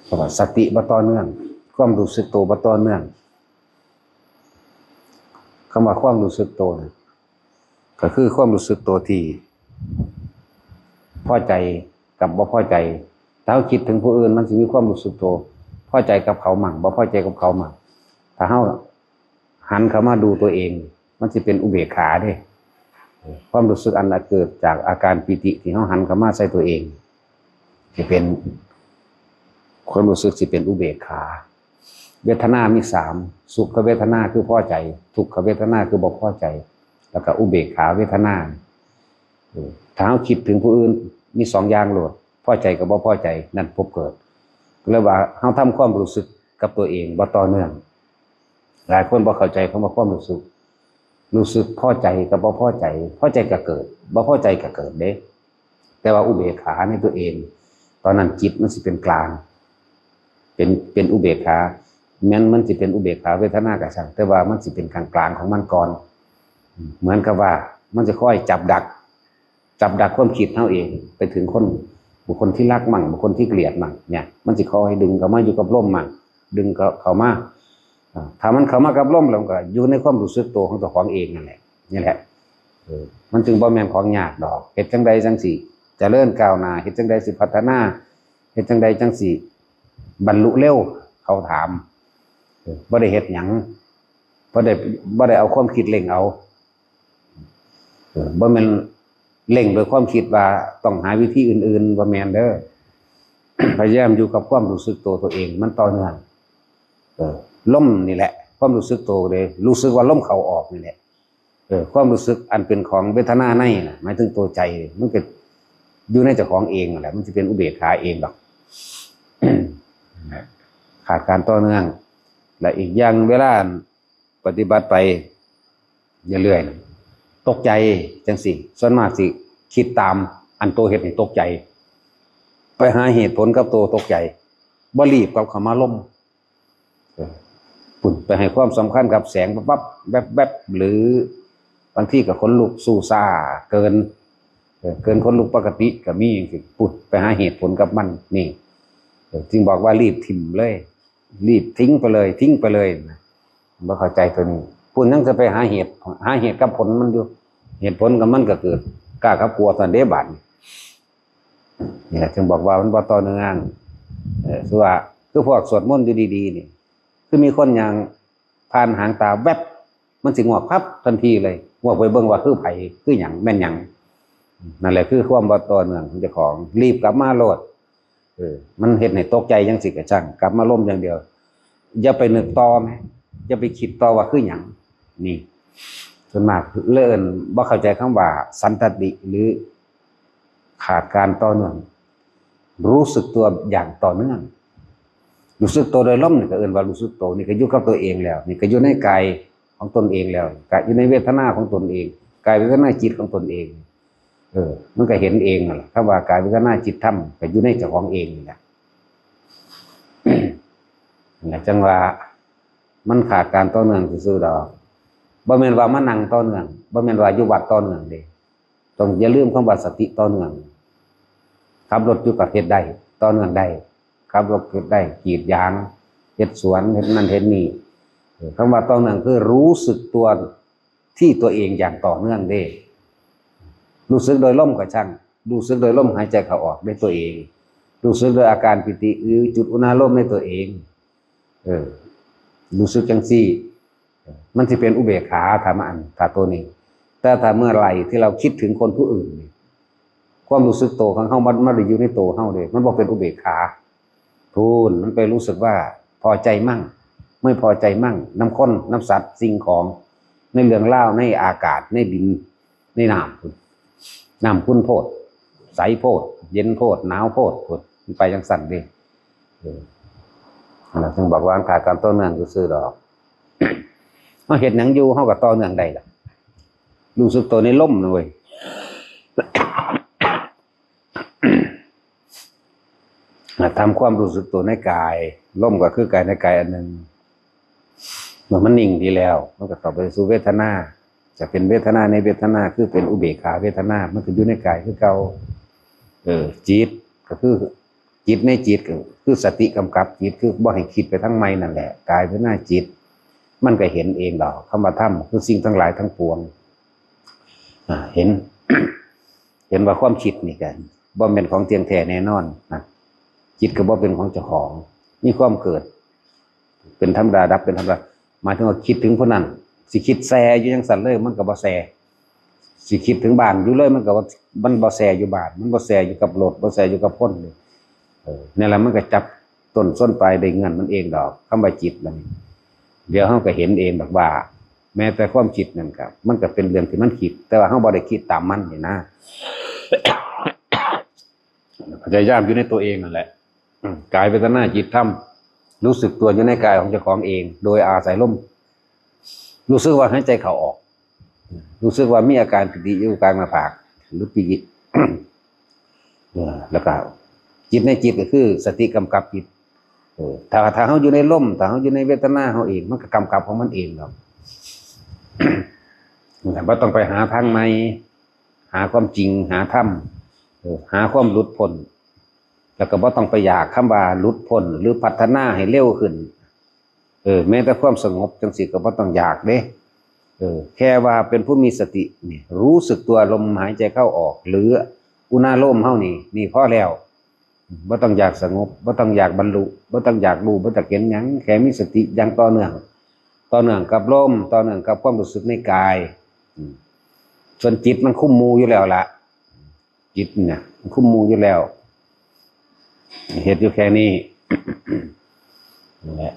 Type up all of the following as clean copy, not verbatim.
เพราะว่าสติบ่ต่อเนื่องความรู้สึกตัวบ่ต่อเนื่องคำว่าความรู้สึกตัวนะก็คือความรู้สึกตัวที่พอใจกับบ่พอใจถ้าเราคิดถึงผู้อื่นมันจะมีความรู้สึกตัวพอใจกับเขามั่งบ่พอใจกับเขามั่งถ้าเราหันเข้ามาดูตัวเองมันจะเป็นอุเบกขาเด้ความรู้สึกอันเกิดจากอาการปิติที่เราหันเข้ามาใส่ตัวเองจะเป็นความรู้สึกที่เป็นอุเบกขาเวทนามี3สุขเวทนาคือพอใจทุกขเวทนาคือบ่พอใจแล้วก็อุเบกขาเวทนาถ้าเราคิดถึงผู้อื่นมี2อย่างโลดพอใจกับบ่พอใจนั่นพบเกิดเลยว่าเราทำความรู้สึกกับตัวเองบ่ต่อเนื่องหลายคนบ่เข้าใจคำว่าความรู้สึกพอใจกับบ่พอใจพอใจก็เกิดบ่พอใจก็เกิดเด้แต่ว่าอุเบกขาในตัวเองตอนนั้นจิตมันสิเป็นกลางเป็นอุเบกขาแม้นมันสิเป็นอุเบกขาเวทนาก็ช่างแต่ว่ามันสิเป็นกลางๆของมันก่อนเหมือนกับว่ามันจะค่อยจับดักความคิดเฮาเองไปถึงบุคคลที่รักมั่งบุคคลที่เกลียดมั่งเนี่ยมันสิคอยดึงเข้ามาอยู่กับลมมั่งดึงเข้ามาถ้ามันเข้ามากับลมแล้วก็อยู่ในความรู้สึกตัวของตัวของเองนั่นแหละนี่แหละมันจึงบ่แม่นของยากดอกเฮ็ดจังใดจังสิเจริญก้าวหน้าเฮ็ดจังใดสิพัฒนาเฮ็ดจังใดจังสิบรรลุเร็วเขาถามบ่ได้เฮ็ดหยังบ่ได้เอาความคิดเร่งเอาบ่แม่นเร่งโดยความคิดว่าต้องหาวิธีอื่นๆบ่แม่นเด้อ พยายามอยู่กับความรู้สึกตัวเองมันต่อเนื่องลมนี่แหละความรู้สึกตัวเลยรู้สึกว่าลมเข้าออกนี่แหละความรู้สึกอันเป็นของเวทนาในน่ะหมายถึงตัวใจมันก็อยู่ในเจ้าของเองนั่นแหละมันจะเป็นอุเบกขาเองดอก ขาดการต่อเนื่องและอีกอย่างเวลาปฏิบัติไปเรื่อยๆตกใจจังสิส่วนมากสิคิดตามอันตัวเหตุให้ตกใจไปหาเหตุผลกับตัวตกใจบ่รีบกับคำว่าล่มปุ่นไปให้ความสำคัญกับแสงปั๊บแวบหรือบางที่กับคนลุกสู้ซ่าเกินคนลุกปกติก็มีอย่างสิปุ่นไปหาเหตุผลกับมันนี่จึงบอกว่ารีบทิ้งเลยรีบทิ้งไปเลยบ่เข้าใจตัวนี้ปุ่นนั่งจะไปหาเหตุกับผลมันอยู่เหตุผลกับมันก็เกิดกล้ากับกลัวตอนเดบัดนี่แหละจึงบอกว่ามันบ่ต่อเนื่องคือว่าคือพวกสวดมนต์อยู่ดีๆนี่คือมีคนอย่างผ่านหางตาแวบมันสิงอกพับทันทีเลยงอกไปเบิ่งว่าคือไผคือหยังแม่นหยังนั่นแหละคือความบ่ต่อเนื่องของเจ้าของรีบกลับมาโลดมันเฮ็ดให้ตกใจจังสิก็ช่างกลับมาล้มอย่างเดียวอย่าไปนึกต่อแม้อย่าไปคิดต่อว่าคือหยังนี่ส่วนมากเลิ่นบ่เข้าใจคำว่าสันตติหรือขาดการต่อเนื่องรู้สึกตัวอย่างต่อเนื่องรู้สึกตัวโดยลมนี่ก็เอิ้นว่ารู้สึกตัวนี่ก็อยู่กับตัวเองแล้วนี่ก็อยู่ในกายของตนเองแล้วก็อยู่ในเวทนาของตนเองกายเวทนาจิตของตนเองมันก็เห็นเองนั่นแหละคำว่ากายเวทนาจิตธรรมก็อยู่ในเจ้าของเองนี่แหละ จังว่ามันขาดการต่อเนื่องซื่อๆดอกบ่แม่นว่ามานั่งต่อเนื่องบ่แม่นว่าอยู่วัดต่อเนื่องเด้ต้องอย่าลืมคำว่าสติต่อเนื่องขับรถอยู่กับเฮ็ดได้ต่อเนื่องได้ขับรถเฮ็ดได้กรีดยางเฮ็ดสวนเฮ็ดนั่นเฮ็ดนี่คำว่าต่อเนื่องคือรู้สึกตัวที่ตัวเองอย่างต่อเนื่องเด้รู้สึกโดยลมก็ช่างรู้สึกโดยลมหายใจเข้าออกด้วยตัวเองรู้สึกโดยอาการปิติหรือจุดอุณหภูมิในตัวเองรู้สึกจังซี่มันสิเป็นอุเบกขาถ้าตัวนี้แต่ถ้าเมื่อไหร่ที่เราคิดถึงคนผู้อื่นความรู้สึกตัวของเฮามันได้อยู่ในตัวเฮาเด้มันบ่เป็นอุเบกขาพูนมันไปรู้สึกว่าพอใจมั่งไม่พอใจมั่งน้ำข้นน้ำสัตว์สิ่งของในเรื่องเล่าในอากาศในดินในน้ำขุ่นโพดใสโพดเย็นโพดหนาวโพดมันไปจังสั่นเด้เราจึงบอกว่าขาดการต่อเนื่องซื่อๆดอกเฮาเฮ็ดหยังอยู่เฮาก็ต่อเนื่องได้ล่ะรู้สึกตัวในลมนะเว้ย ทำความรู้สึกตัวในกายลมก็คือกายในกายอันหนึ่งเมื่อมันนิ่งดีแล้วมันก็ต่อไปสู่เวทนาจะเป็นเวทนาในเวทนาคือเป็นอุเบกขาเวทนามันก็อยู่ในกายคือเก่าจิตก็คือ จิตในจิตคือสติกำกับจิตคือบ่ให้คิดไปทั้งไม่นั่นแหละกายเป็นหน้าจิตมันก็เห็นเองดอกคำว่าธรรมคือสิ่งทั้งหลายทั้งปวงเห็น เห็นว่าความคิดนี่กันบ่เป็นของเที่ยงแท้แน่นอนนะจิตก็บ่เป็นของเจ้าของมีความเกิดเป็นธรรมดาดับเป็นธรรมดาหมายถึงว่าคิดถึงผู้นั้นสิคิดแซ่อยู่จังซั่นเลยมันก็บ่แซ่สิคิดถึงบ้านอยู่เลยมันก็มันบ่แซ่อยู่บ้านมันบ่แซ่อยู่กับรถบ่แซ่อยู่กับคนเลยนี่แหละมันก็จับต้นส้นปลายได้เงินมันเองดอกคำว่าจิตมันเดี๋ยวเฮาก็เห็นเองดอกว่าแม้แต่ความคิดนั่นครับมันก็เป็นเรื่องที่มันคิดแต่ว่าเฮาบ่ได้คิดตามมันนี่นะพยายามอยู่ในตัวเองนั่นแหละกายเวทนาจิตธรรมรู้สึกตัวอยู่ในกายของเจ้าของเองโดยอาศัยลมรู้สึกว่าหายใจเข้าออกรู้สึกว่ามีอาการปิติอยู่กลางหน้าผากหรือปิติแล้วก็จิตในจิตก็คือสติกำกับจิตถ้าเขาอยู่ในลมถ้าเขาอยู่ในเวทนาเขาเองมันก็กำกับของมันเองหรอกแต่ว่าต้องไปหาทางในหาความจริงหาธรรมหาความหลุดพ้นแล้วก็บ่ต้องไปอยากคำว่าหลุดพ้นหรือพัฒนาให้เร็วขึ้นแม้แต่ความสงบจังสิก็บ่ต้องอยากเด้แค่ว่าเป็นผู้มีสตินี่รู้สึกตัวลมหายใจเข้าออกหรืออุณาโลมเฮานี่พอแล้วบ่ต้องอยากสงบบ่ต้องอยากบรรลุบ่ต้องอยากรู้บ่ต้องเห็นหยังแค่มีสติอย่างต่อเนื่องกับลมต่อเนื่องกับความรู้สึกในกายส่วนจิตมันคุ้มมูอยู่แล้วล่ะจิตเนี่ยมันคุ้มมูอยู่แล้วเหตุอยู่แค่นี้นั่นแหละ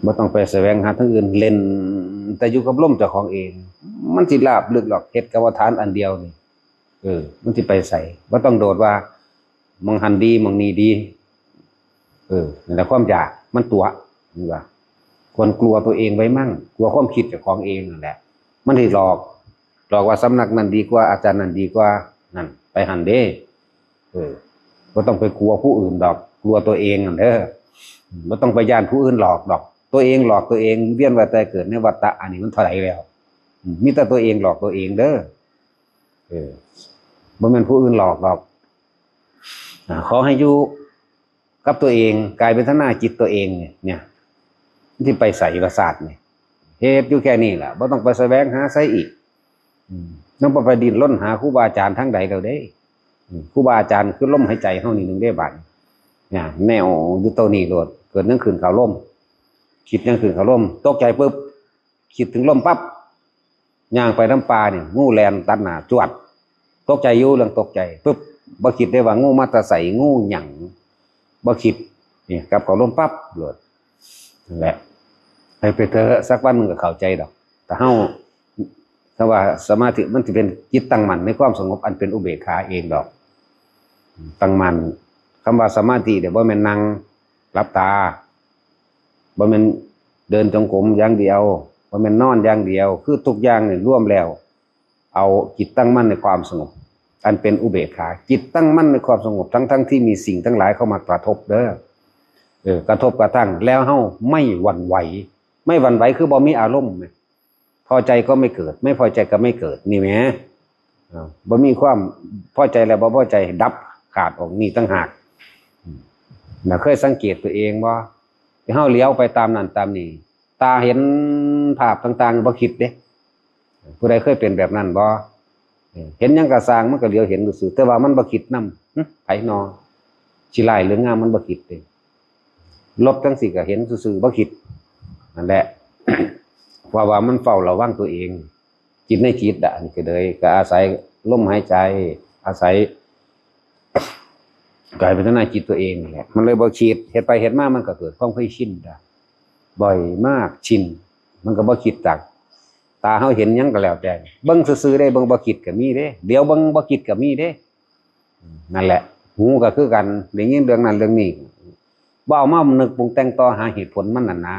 ไม่ต้องไปแสวงหาทางอื่นเล่นแต่อยู่กับลมเจ้าของเองมันสิลาบลึกหรอกเหตุกรรมฐานอันเดียวนี่มันสิไปใส่ว่าต้องโดดว่ามองหันดีมองนี้ดีนั่นแหละความอยากมันตัวนี่ว่าควรกลัวตัวเองไว้มั่งกลัวความคิดเจ้าของเองนั่นแหละมันที่หลอกว่าสำนักนั้นดีกว่าอาจารย์นั้นดีกว่านั่นไปหันเด้ก็ต้องไปกลัวผู้อื่นดอกกลัวตัวเองนั่นเด้อไม่ต้องไปย่านผู้อื่นหลอกดอกตัวเองหลอกตัวเองเวียนว่ายตายเกิดในวัฏฏะอันนี้มันเท่าไหร่แล้วมีแต่ตัวเองหลอกตัวเองเด้อบ่แม่นผู้อื่นหลอกดอกขอให้อยู่กับตัวเองกายเป็นทนาจิตตัวเองเนี่ยที่ไปใส่ประสาทเนี่ยเหตุอยู่แค่นี้แหละบ่ต้องไปแสวงหาไสอีกต้องไปดิ้นรนหาครูบาอาจารย์ทั้งใดแล้วเด้ครูบาอาจารย์คือลมหายใจเฮานี่นึงได้บัดเนี่ยแนวอยู่ตัวนี้โลดเกิดนั่งคืนเขาลมคิดนั่งคืนเขาลมตกใจปุ๊บคิดถึงลมปั๊บย่างไปน้ำปลาเนี่ยงูแลนตัดหน้าจวดตกใจอยู่เรื่องตกใจปุ๊บบ่คิดได้ว่างูมาตะใส่งูหยังบ่คิดนี่กับเขาลมปั๊บโลดนั่นแหละให้ไปเถอะสักวันนึงก็เข้าใจดอกแต่เฮาถ้าว่าสมาธิมันจะเป็นจิตตั้งมั่นในความสงบอันเป็นอุเบกขาเองดอกตั้งมั่นคำว่าสมาธิเดี๋ยวบ่แม่นนั่งหลับตาบ่แม่นเดินจงกรมอย่างเดียวบ่แม่นนอนอย่างเดียวคือทุกอย่างเนี่ยร่วมแล้วเอาจิตตั้งมั่นในความสงบอันเป็นอุเบกขาจิตตั้งมั่นในความสงบทั้งที่มีสิ่งทั้งหลายเข้ามากระทบเด้อกระทบกระทั่งแล้วเฮาไม่หวั่นไหวไม่หวั่นไหวคือบ่มีอารมณ์พอใจก็ไม่เกิดไม่พอใจก็ไม่เกิดนี่แหมบ่มีความพอใจแล้วบ่พอใจดับขาดออกนี่ตั้งหากน่ะเคยสังเกตตัวเองว่าที่เฮาเลี้ยวไปตามนั้นตามนี้ตาเห็นภาพต่างๆบ่คิดเด้ผู้ใดเคยเป็นแบบนั้นบ่เห็นหยังก็สร้างมันก็เลี้ยวเห็นซื่อแต่ว่ามันบ่คิดนำไผนอสิร้ายหรืองามมันบ่คิดเด้ลบจังสิก็เห็นซื่อๆบ่คิดนั่นแหละว่ามันเฝ้าระวังตัวเองจิตในจิตอ่ะนี่ก็เลยก็อาศัยลมหายใจอาศัยกายพัฒนาจิตตัวเองนี่แหละมันเลยบ่คิดเฮ็ดไปเฮ็ดมามันก็เกิดความเคยชินได้บ่อยมากชินมันก็บ่คิดจักตาเฮาเห็นหยังก็แล้วแต่เบิ่งซื่อๆได้เบิ่งบ่คิดก็มีเด้เดี๋ยวเบิ่งบ่คิดก็มีเด้นั่นแหละหูก็คือกันได้ยินเรื่องนั้นเรื่องนี้บ่เอามานึกปรุงแต่งต่อหาเหตุผลมันนั่นนะ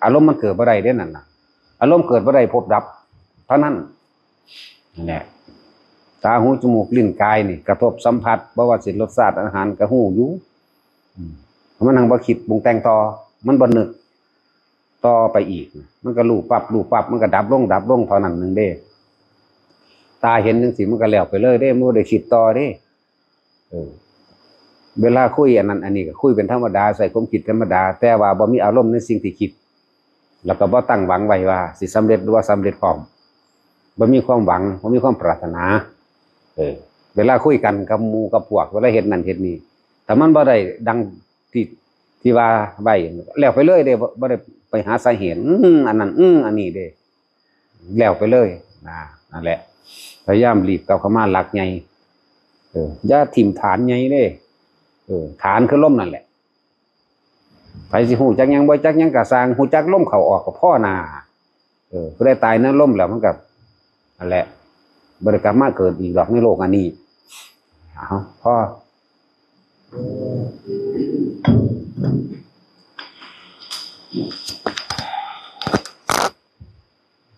อารมณ์มันเกิดบ่ได้เด้นั่นน่ะอารมณ์เกิดบ่ได้พบดับเท่านั้นนั่นแหละตาหูจมูกลิ้นกายนี่กระทบสัมผัสบ่ว่าสิรสชาติอาหารก็ฮู้อยู่มันหังบ่คิดปรุงแต่งต่อมันบ่นึกต่อไปอีกมันก็รู้ปั๊บมันก็ดับลงเท่านั้นนึงเด้ตาเห็นจังซี่มันก็แล้วไปเลยเด้มันบ่ได้คิดต่อเด้ เวลาคุยอันนั้นอันนี้ก็คุยเป็นธรรมดาใส่ความคิดธรรมดาแต่ว่าบ่มีอารมณ์ในสิ่งที่คิดแล้วก็บ่ตั้งหวังไว้ว่าสิสำเร็จหรือว่าสำเร็จพร้อมบ่มีความหวังบ่มีความปรารถนาเวลาคุยกันกับหมู่กับพวกเวลาเฮ็ดนั่นเฮ็ดนี่ถ้ามันบ่ได้ดังที่ว่าไว้แล้วไปเลยเด้บ่ได้ไปหาสาเหตุอันนั้นอันนี้เด้แล้วไปเลยนั่นแหละพยายามรีบกลับเข้ามาหลักใหญ่อย่าถิ่มฐานใหญ่เด้ฐานคือลมนั่นแหละไผสิฮู้จักหยังบ่จักหยังก็สร้างฮู้จักลมเข้าออกก็พอน่ะผู้ใดตายในลมแล้วมันก็นั่นแหละบ่ได้กลับมาเกิดอีกดอกในโลกอันนี้พอ